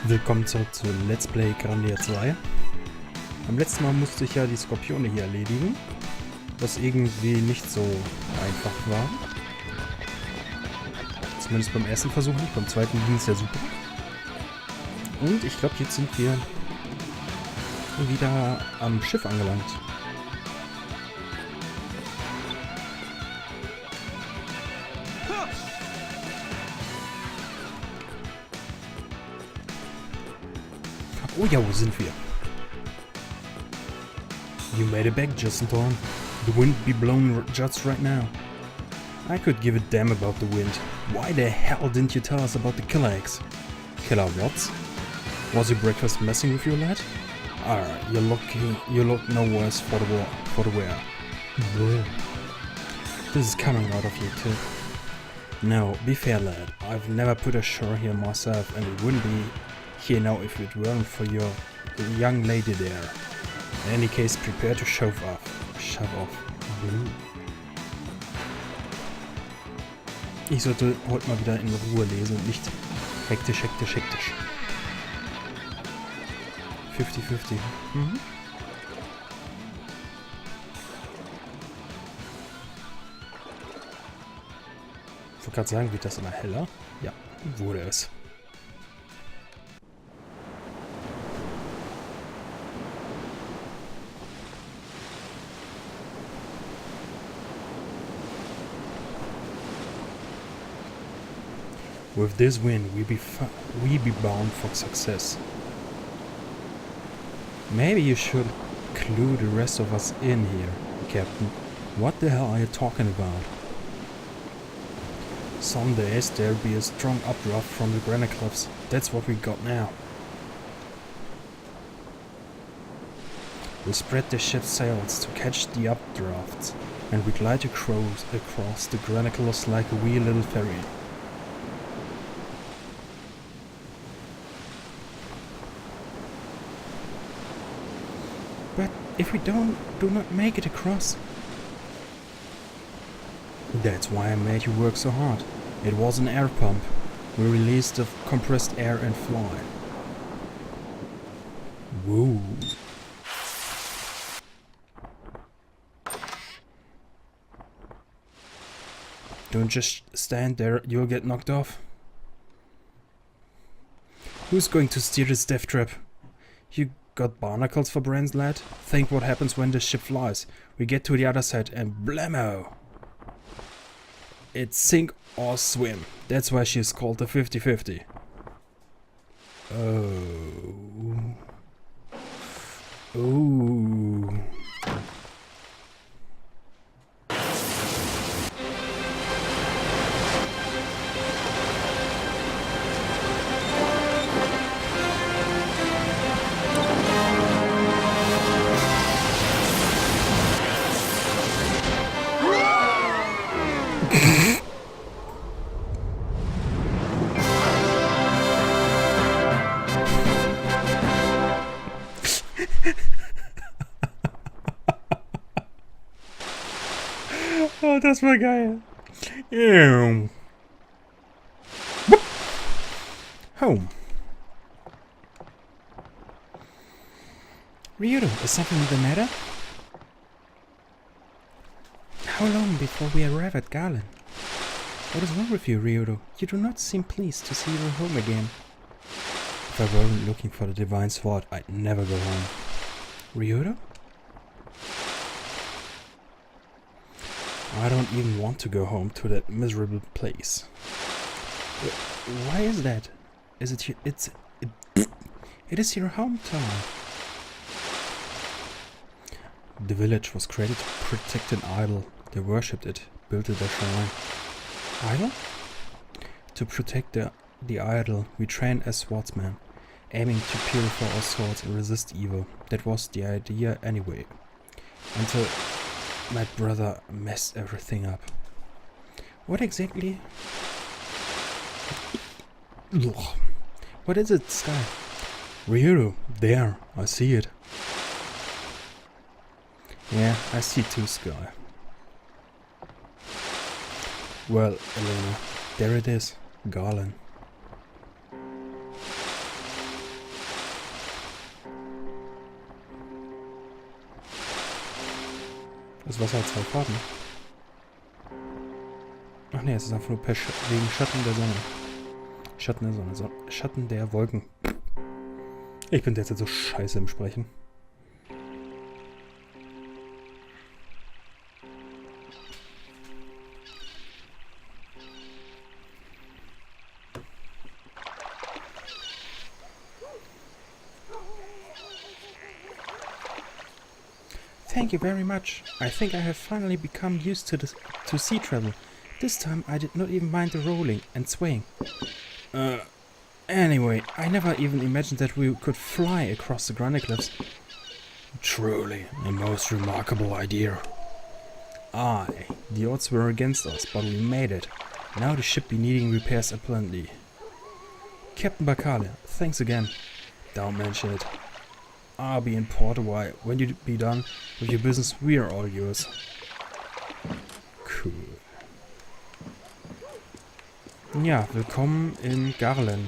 Willkommen zurück zu Let's Play Grandia 2. Beim letzten Mal musste ich ja die Skorpione hier erledigen, was irgendwie nicht so einfach war. Zumindest beim ersten Versuch nicht, beim zweiten ging es ja super. Und ich glaube, jetzt sind wir wieder am Schiff angelangt. Oh ja, wo sind wir? You made it back, Justin Thorn. The wind be blowing just right now. I could give a damn about the wind. Why the hell didn't you tell us about the killer eggs? Killer what? Was your breakfast messing with you, lad? Alright, you look no worse for the wear. This is coming out of you too. No, be fair, lad. I've never put ashore here myself, and it wouldn't be here now if it weren't for your young lady there. In any case, prepare to shove off. Ich sollte heute mal wieder in Ruhe lesen und nicht hektisch. 50-50. Mhm. Ich wollte gerade sagen, wird das immer heller? Ja, wurde es. With this win, we be bound for success. Maybe you should clue the rest of us in here, Captain. What the hell are you talking about? Some days there'll be a strong updraft from the Grandia cliffs. That's what we got now. We spread the ship's sails to catch the updrafts, and we glide across the Grandia cliffs like a wee little ferry. But if we do not make it across... That's why I made you work so hard. It was an air pump. We released the compressed air and fly. Woo. Don't just stand there, you'll get knocked off. Who's going to steer this death trap? You got barnacles for brains, lad? Think what happens when the ship flies. We get to the other side and blammo! It's sink or swim. That's why she's called the 50-50. Oh. Ooh. Oh, das war geil. Home. Ryudo, is something the matter? How long before we arrive at Garland? What is wrong with you, Ryudo? You do not seem pleased to see your home again. If I weren't looking for the divine sword, I'd never go home. Ryudo? I don't even want to go home to that miserable place. Why is that? It is your hometown. The village was created to protect an idol. They worshipped it, built it a shrine. Idol? To protect the idol, we trained as swordsmen, aiming to purify our swords and resist evil. That was the idea anyway. Until my brother messed everything up. What exactly? Ugh. What is it, Sky? Ryudo, there, I see it. Yeah, I see too, Sky. Well, Elena, there it is, Garland. Das Wasser hat 2 Farben. Ach ne, es ist einfach nur wegen Schatten der Sonne. Schatten der Sonne. Schatten der Wolken. Ich bin derzeit so scheiße im Sprechen. Thank you very much. I think I have finally become used to sea travel. This time I did not even mind the rolling and swaying. Anyway, I never even imagined that we could fly across the Grandia cliffs. Truly a most remarkable idea. Aye, the odds were against us, but we made it. Now the ship be needing repairs aplenty. Captain Bakale, thanks again. Don't mention it. I'll be in port a while. When you be done with your business, we are all yours. Cool. Ja, willkommen in Garlen.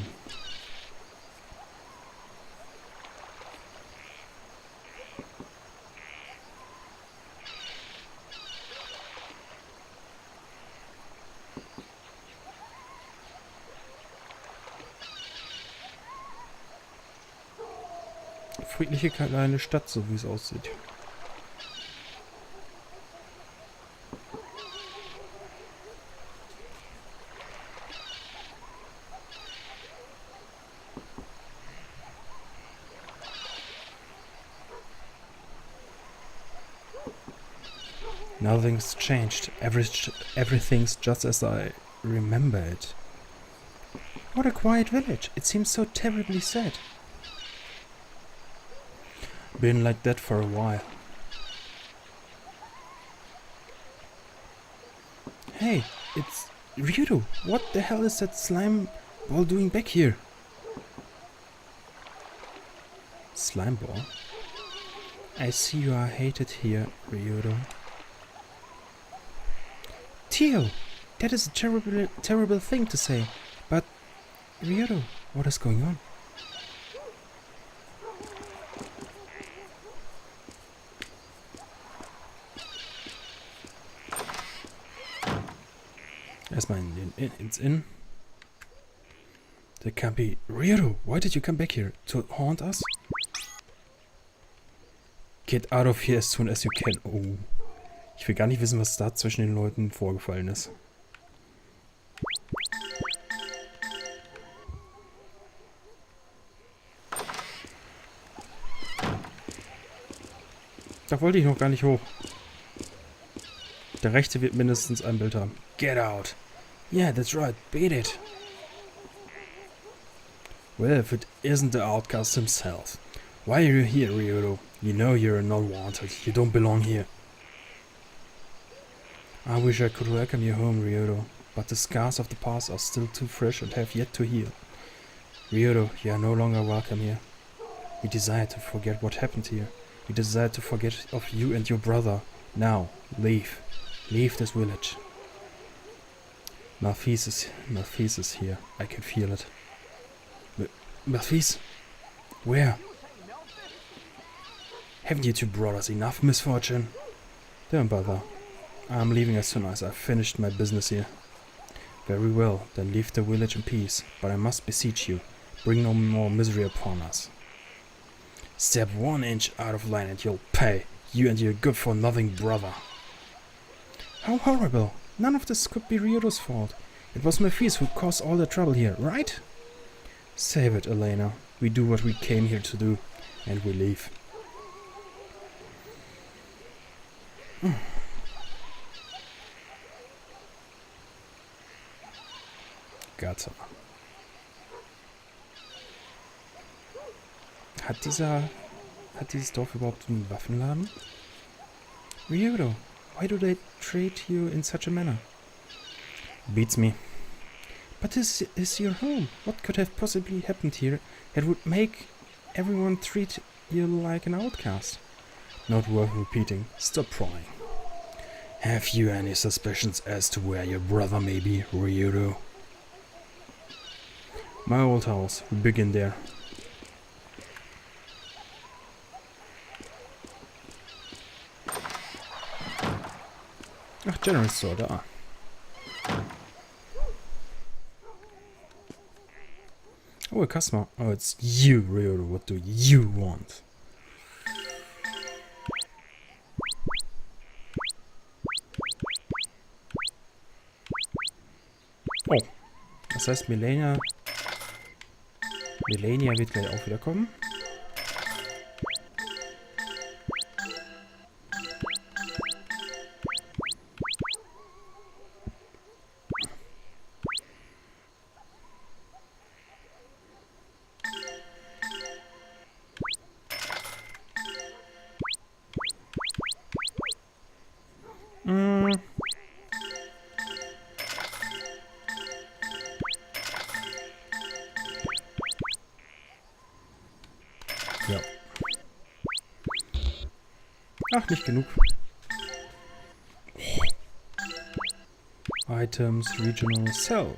Friedliche kleine Stadt, so wie es aussieht. Nothing's changed. Everything's just as I remember it. What a quiet village. It seems so terribly sad. Been like that for a while. Hey, it's Ryudo. What the hell is that slime ball doing back here? Slime ball? I see you are hated here, Ryudo. Tio, that is a terrible thing to say, but Ryudo, what is going on? Erstmal ins Inn. There can't be... Ryudo, why did you come back here? To haunt us? Get out of here as soon as you can. Oh. Ich will gar nicht wissen, was da zwischen den Leuten vorgefallen ist. Da wollte ich noch gar nicht hoch. Der rechte wird mindestens ein Bild haben. Get out. Yeah, that's right. Beat it. Well, if it isn't the outcast himself. Why are you here, Ryudo? You know you're not wanted. You don't belong here. I wish I could welcome you home, Ryudo, but the scars of the past are still too fresh and have yet to heal. Ryudo, you are no longer welcome here. We desire to forget what happened here. We desire to forget of you and your brother. Now, leave. Leave this village. Malfeas is here. I can feel it. Malfeas? Where? Haven't you two brought us enough misfortune? Don't bother. I'm leaving as soon as I've finished my business here. Very well, then leave the village in peace. But I must beseech you, bring no more misery upon us. Step 1 inch out of line and you'll pay. You and your good-for-nothing brother. How horrible! None of this could be Ryudo's fault. It was Malfeas who caused all the trouble here, right? Save it, Elena. We do what we came here to do, and we leave. Gatter. Hat dieses Dorf überhaupt einen Waffenladen? Ryudo, why do they treat you in such a manner? Beats me. But this is your home. What could have possibly happened here that would make everyone treat you like an outcast? Not worth repeating. Stop prying. Have you any suspicions as to where your brother may be, Ryudo? My old house. We begin there. General Store, da. Oh, a customer. Oh, it's you, Ryudo. What do you want? Oh, das heißt, Melania wird gleich auch wieder kommen. Ja. Ach, nicht genug. Items, Regional Cell.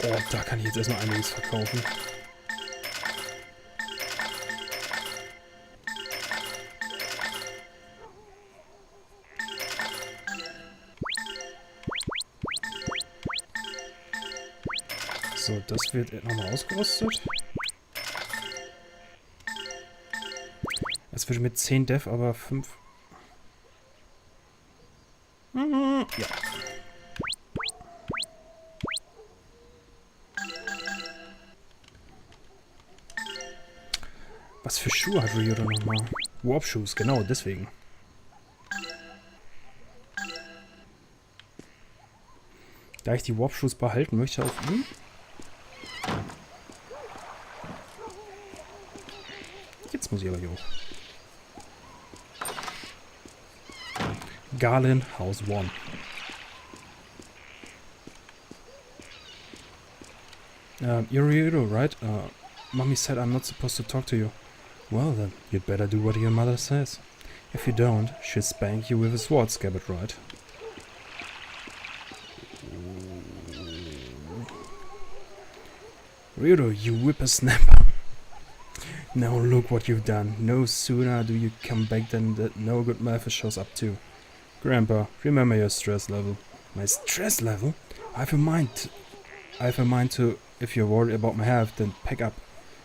Oh, da kann ich jetzt erstmal einiges verkaufen. So, das wird nochmal ausgerüstet. Es wird mit 10 Dev, aber 5. Ja. Was für Schuhe hat Ryudo nochmal? Warp-Shoes, genau, deswegen. Da ich die Warp-Shoes behalten möchte auf ihn. Jetzt muss ich aber hier hoch. Garland House 1. You're Ryudo, right? Mommy said I'm not supposed to talk to you. Well then, you'd better do what your mother says. If you don't, she'll spank you with a sword scabbard, right? Ryudo, you whippersnapper. Now look what you've done. No sooner do you come back than that no good Malphus shows up too. Grandpa, remember your stress level. My stress level? I have a mind to, if you're worried about my health, then pack up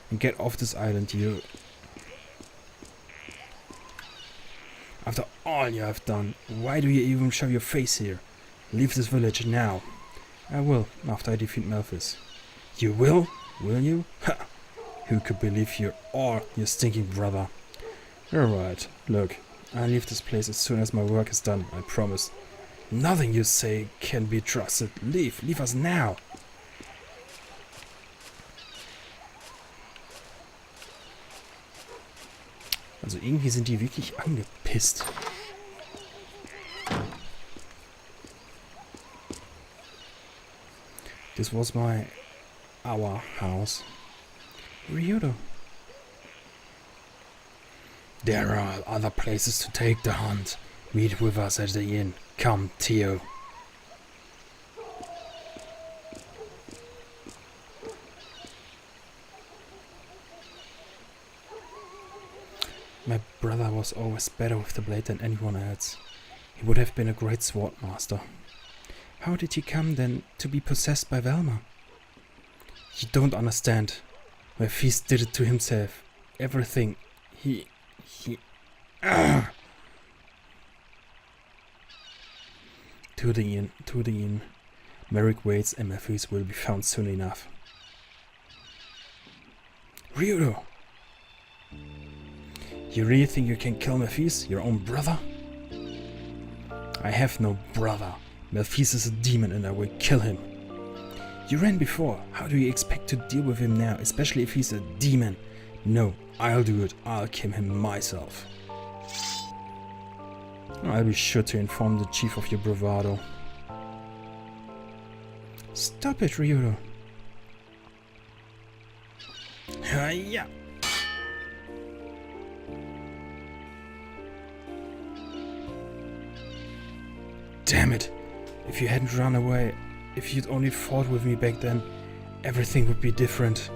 and get off this island, you. After all you have done, why do you even show your face here? Leave this village now. I will, after I defeat Malphus. You will? Will you? Ha! Who could believe you or your stinking brother? You're right. Look, I'll leave this place as soon as my work is done, I promise. Nothing you say can be trusted. Leave. Leave us now. Also irgendwie sind die wirklich angepisst. This was our house. Ryudo. There are other places to take the hunt. Meet with us at the inn. Come, Theo. My brother was always better with the blade than anyone else. He would have been a great sword master. How did he come then to be possessed by Velma? You don't understand. My feast did it to himself. Everything. He... To the inn. Merrick waits and my feast will be found soon enough. Ryudo! You really think you can kill Malphus, your own brother? I have no brother. Malphus is a demon and I will kill him. You ran before. How do you expect to deal with him now, especially if he's a demon? No, I'll do it. I'll kill him myself. I'll be sure to inform the chief of your bravado. Stop it, Ryudo. Yeah. Damn it. If you hadn't run away, if you'd only fought with me back then, everything would be different.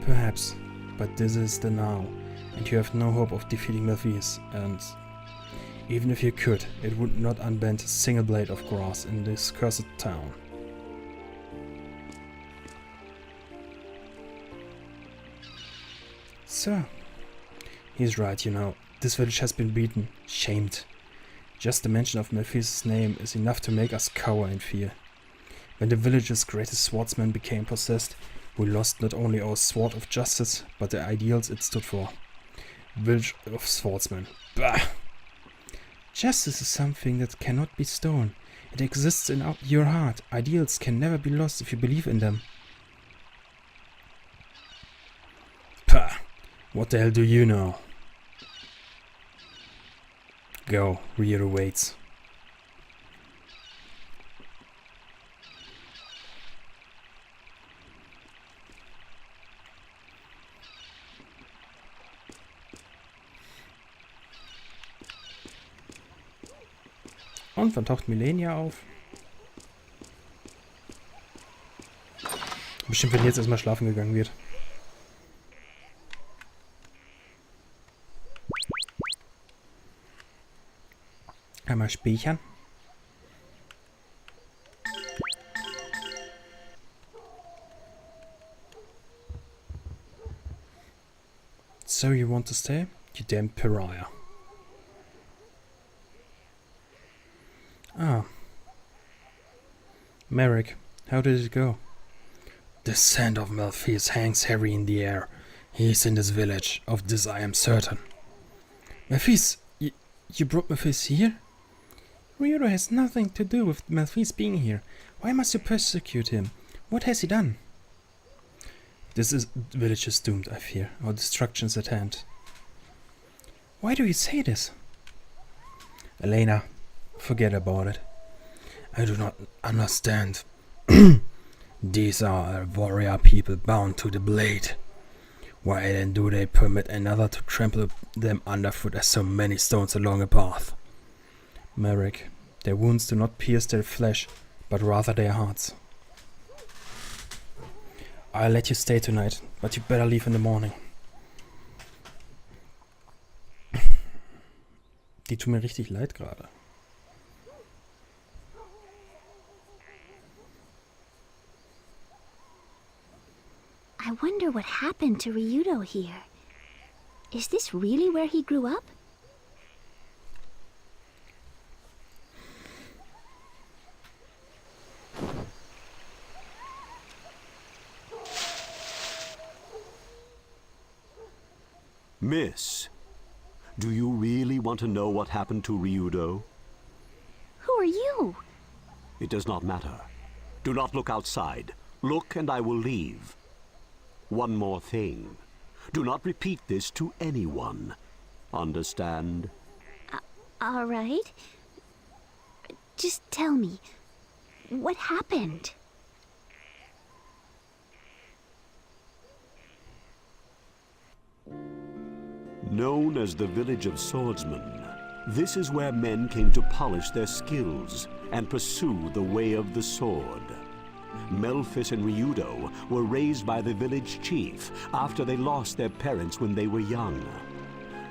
Perhaps, but this is the now, and you have no hope of defeating Melfi's, and even if you could, it would not unbend a single blade of grass in this cursed town. Sir, he's right, you know. This village has been beaten, shamed. Just the mention of Melfi's name is enough to make us cower in fear. When the village's greatest swordsman became possessed, we lost not only our sword of justice, but the ideals it stood for. Village of swordsmen. Bah! Justice is something that cannot be stolen. It exists in your heart. Ideals can never be lost if you believe in them. Pah! What the hell do you know? Go, Ryudo waits. Und wann taucht Milenia auf? Bestimmt, wenn jetzt erstmal schlafen gegangen wird. Einmal speichern. So you want to stay? You damn pariah. Ah. Merrick, how did it go? The scent of Melfi's hangs heavy in the air. He is in this village, of this I am certain. Melfi's? You brought Melfi's here? Ryudo has nothing to do with Melfi's being here. Why must you persecute him? What has he done? This village is doomed, I fear. Our destruction is at hand. Why do you say this? Elena, forget about it. I do not understand. These are warrior people bound to the blade. Why then do they permit another to trample them underfoot as so many stones along a path? Merrick, their wounds do not pierce their flesh, but rather their hearts. I'll let you stay tonight, but you better leave in the morning. Die tun mir richtig leid gerade. I wonder what happened to Ryudo here. Is this really where he grew up? Miss, do you really want to know what happened to Ryudo? Who are you? It does not matter. Do not look outside. Look and I will leave. One more thing. Do not repeat this to anyone. Understand? All right. Just tell me, what happened? Known as the Village of Swordsmen, this is where men came to polish their skills and pursue the way of the sword. Melfis and Ryudo were raised by the village chief after they lost their parents when they were young.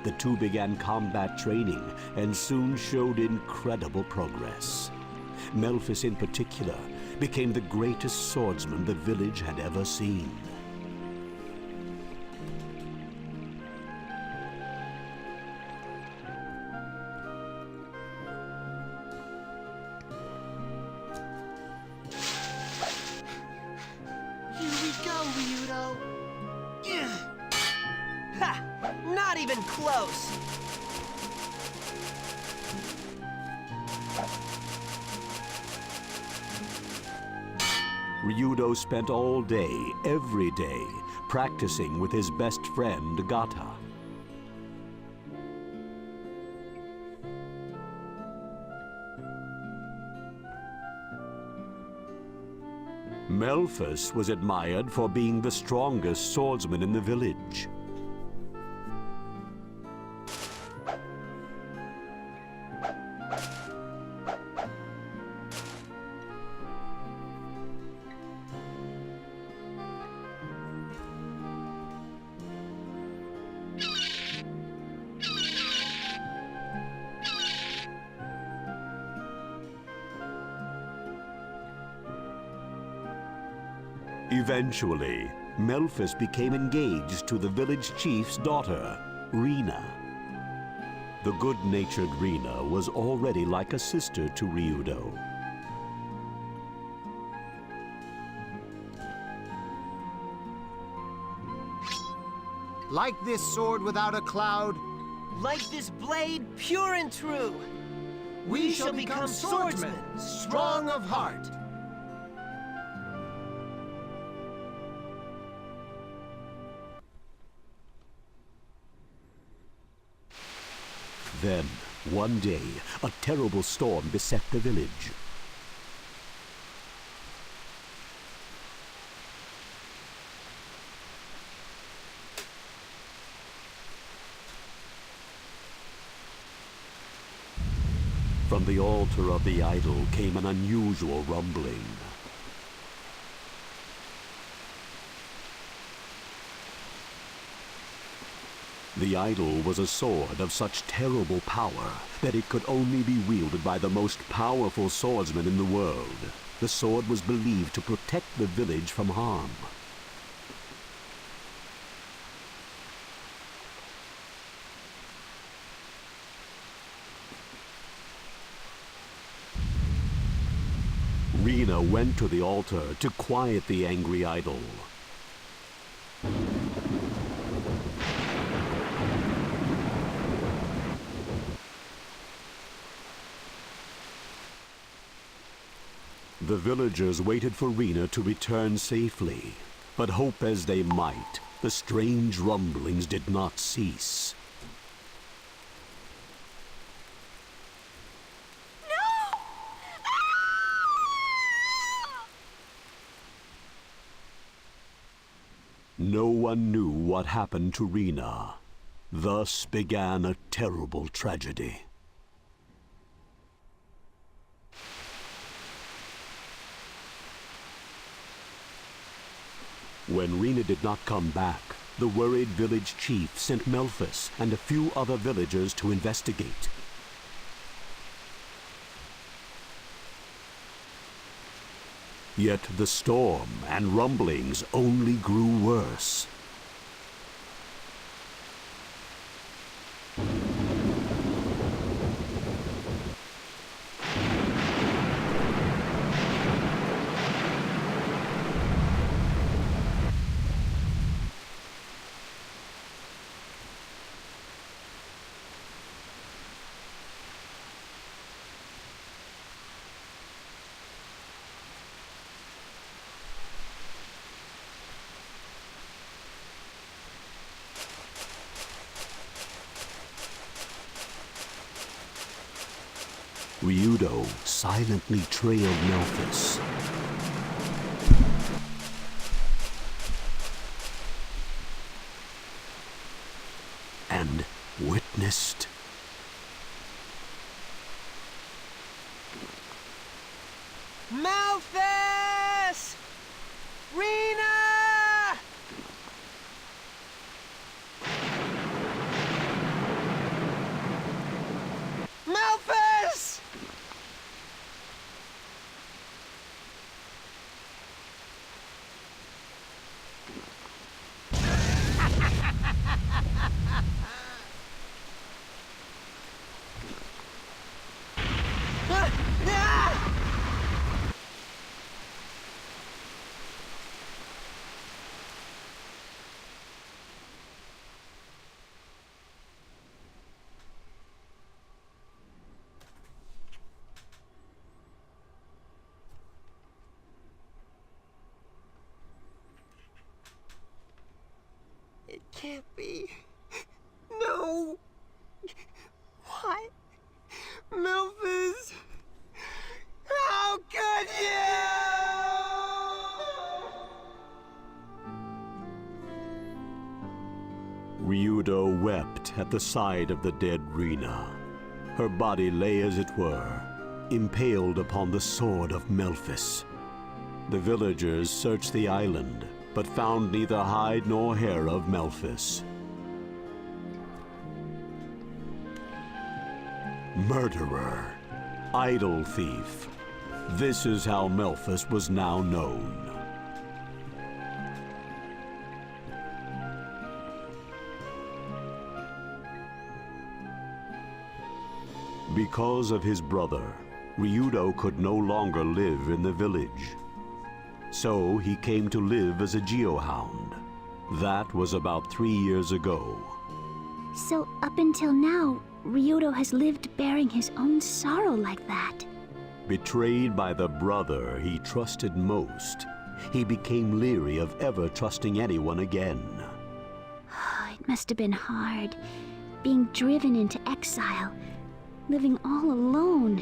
The two began combat training and soon showed incredible progress. Melfis in particular became the greatest swordsman the village had ever seen. Not even close! Ryudo spent all day, every day, practicing with his best friend, Gata. Melfis was admired for being the strongest swordsman in the village. Eventually, Melfis became engaged to the village chief's daughter, Rena. The good-natured Rena was already like a sister to Ryudo. Like this sword without a cloud, Like this blade, pure and true. we shall become swordsmen, strong of heart. Then, one day, a terrible storm beset the village. From the altar of the idol came an unusual rumbling. The idol was a sword of such terrible power that it could only be wielded by the most powerful swordsman in the world. The sword was believed to protect the village from harm. Rena went to the altar to quiet the angry idol. The villagers waited for Rena to return safely, but hope as they might, the strange rumblings did not cease. No one knew what happened to Rena. Thus began a terrible tragedy. When Rena did not come back, the worried village chief sent Melfis and a few other villagers to investigate. Yet the storm and rumblings only grew worse. Ryudo silently trailed Melfis. And witnessed Melfis! Rena! Melfis! It can't be. No. What? Melfis? How could you? Ryudo wept at the side of the dead Rena. Her body lay, as it were, impaled upon the sword of Melfis. The villagers searched the island, but found neither hide nor hair of Melfis. Murderer, idol thief. This is how Melfis was now known. Because of his brother, Ryudo could no longer live in the village. So he came to live as a geohound. That was about 3 years ago. So up until now, Ryudo has lived bearing his own sorrow like that. Betrayed by the brother he trusted most, he became leery of ever trusting anyone again. It must have been hard, being driven into exile, living all alone.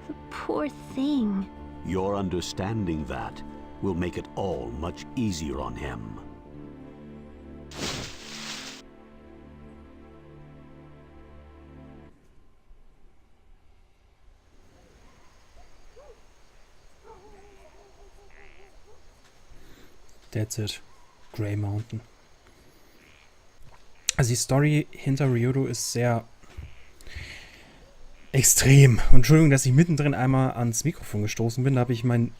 The poor thing. Your understanding that will make it all much easier on him. That's it. Grey Mountain. Also die Story hinter Ryudo ist sehr extrem. Und Entschuldigung, dass ich mittendrin einmal ans Mikrofon gestoßen bin. Da habe ich meinen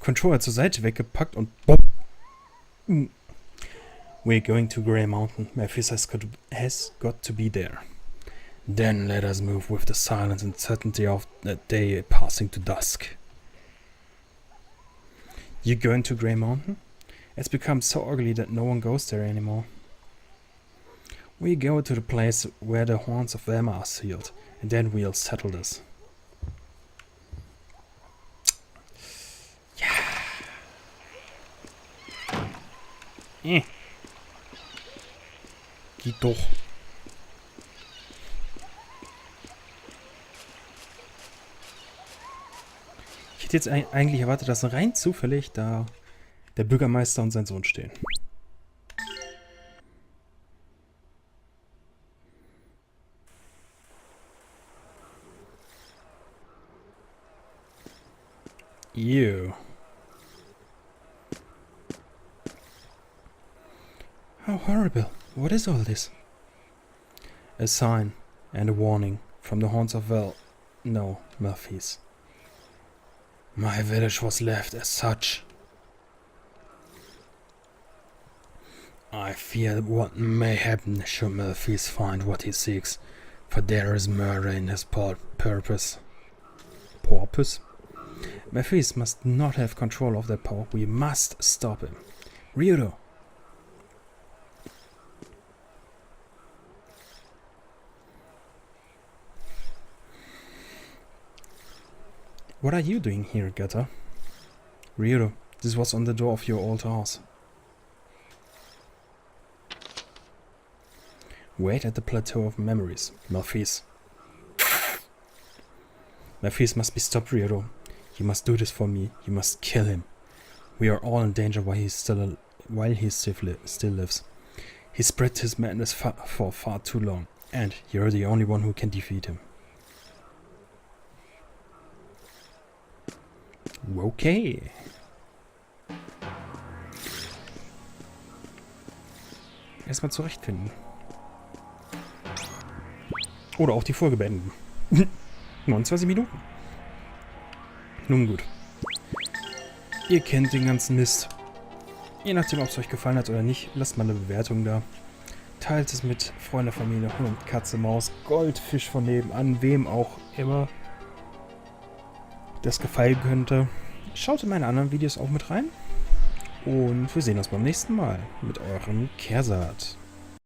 Controller zur Seite weggepackt und bopp. We're going to Grey Mountain. Memphis has got to be there. Then let us move with the silence and certainty of the day passing to dusk. You going to Grey Mountain? It's become so ugly that no one goes there anymore. We go to the place where the haunts of them are sealed, and then we'll settle this. Yeah. Geht doch. Ich hätte jetzt eigentlich erwartet, dass rein zufällig da der Bürgermeister und sein Sohn stehen. Ew. How horrible. What is all this? A sign and a warning from the haunts of Memphis. My village was left as such. I fear what may happen should Memphis find what he seeks, for there is murder in his purpose. Porpoise? Memphis must not have control of that power. We must stop him. Ryudo! What are you doing here, Gutter? Ryudo, this was on the door of your old house. Wait at the plateau of memories, Memphis. Memphis must be stopped, Ryudo. You must do this for me. You must kill him. We are all in danger while he still lives. He spread his madness for far too long, and you're the only one who can defeat him. Okay. Erstmal zurechtfinden. Oder auch die Folge beenden. 29 Minuten. Nun gut. Ihr kennt den ganzen Mist. Je nachdem, ob es euch gefallen hat oder nicht, lasst mal eine Bewertung da. Teilt es mit Freunde, Familie, Hund, Katze, Maus, Goldfisch von nebenan, wem auch immer das gefallen könnte. Schaut in meine anderen Videos auch mit rein. Und wir sehen uns beim nächsten Mal mit eurem Kerzahd.